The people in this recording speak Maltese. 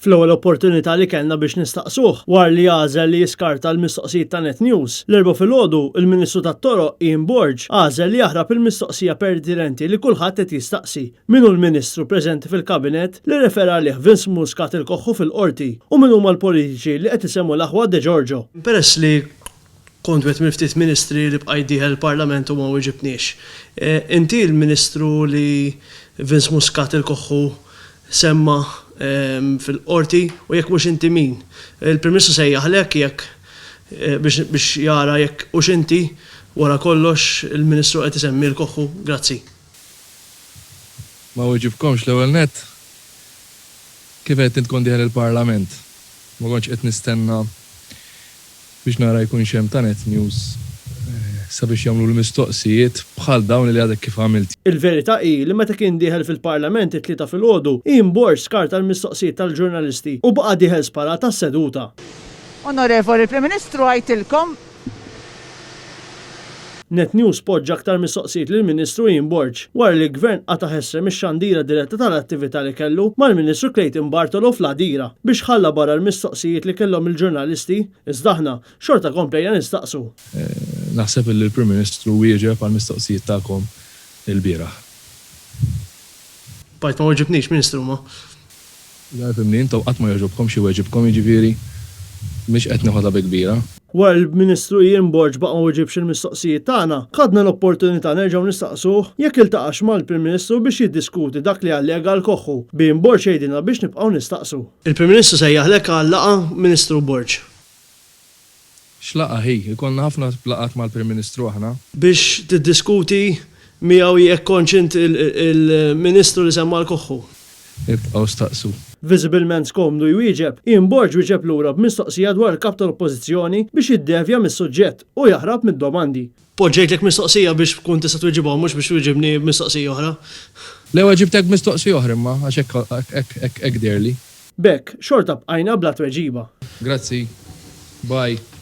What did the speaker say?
Fl-ewwel opportunità li kellna biex nistaqsuh war li għażel li jiskarta l-mistoqsijiet ta' Net News. L-erba' filgħodu il-Ministru tat-Toroq Ian Borge għażel li jaħrab il-mistoqsija pertinenti li kulħadd qed jistaqsi. Min hu l-Ministru preżenti fil-Kabinet li refera lih Vince Muscat il-Koħħu fil-qorti u min huma l-politiċi li qed isemmu l-aħwa De Giorgio. Peress li kont wieħed mill-ftit ministri li bqajdiħ il-Parlament u ma wieġibniex. Inti l-Ministru li Vince Muscat il-Koħħu semma fil-qorti u jekk mhux inti min. Il-Prim Ministru sejjaħlek jekk biex jara jekk hux inti wara kollox il-Ministru qed isemmi l-Koħħu. Grazzi. Ma wieġibkomx l-ewwel nett. Kif qed tkun dieħel il-Parlament. Ma kontx qed nistenna biex nara jkun xem ta' Net News sabiex jagħmlu l-mistoqsijiet bħal dawn li għadek kif għamilt. Il-verità hi li meta kien dieħel fil-Parlament it-tlieta filgħodu, Ian Borge skarta l-mistoqsijiet tal-ġurnalisti u baqa' dieħel spara tas-seduta. Onorevoli Prim Ministru għajtilkom. Net News poġġa aktar mistoqsijiet lill-Ministru Ian Borge wara li l-Gvern qata' ħessem ix-xandira diretta tal-attività li kellu mal-Ministru Clayton Bartolo fl-Għadira biex ħalla barra l-mistoqsijiet li kellhom il-ġurnalisti iżda aħna xorta komplejna nistaqsu. Naħseb li l-Prim Ministru wieġeb għall-mistoqsijiet tagħkom il-bieraħ. Bajt ma weġibniex, Ministru ma. Fimni intom qatt ma jogħġobkom xi weġibkom jiġifieri mhix qed nieħodha bi kbira. Wara l-Ministru Ian Borge baqa' ma weġibx il-mistoqsijiet tagħna, khadna l-opportunità nerġgħu nistaqsuh jekk iltaqax mal-Prim Ministru biex jiddiskuti dak li allega l-Koħħu. Ian Borge jgħidilna biex nibqgħu nistaqsu. Il-Prim Ministru sejjaħlek għal laqa Ministru Borge. X'laqa hi, ikollna ħafna laqat mal-Prim Ministru aħna. Biex tiddiskuti miegħu jekk konċint il-Ministru li semma l-Koħħu. Ibqgħu staqsu. Visibilment skomdu jwieġeb, Ian Borge wieġeb lura b'mistoqsija dwar il-kap tal-Oppożizzjoni biex jiddevja mis-suġġett u jaħrab mid-domandi. Poġġejtlek mistoqsija biex tkun tista' tweġibhom mhux biex tweġibni mistoqsija oħra. L-ewwel ġibtek mistoqsija oħra imma għax hekk derli. Bekk, xorta bqajna bla tweġiba. Grazzi. Bye.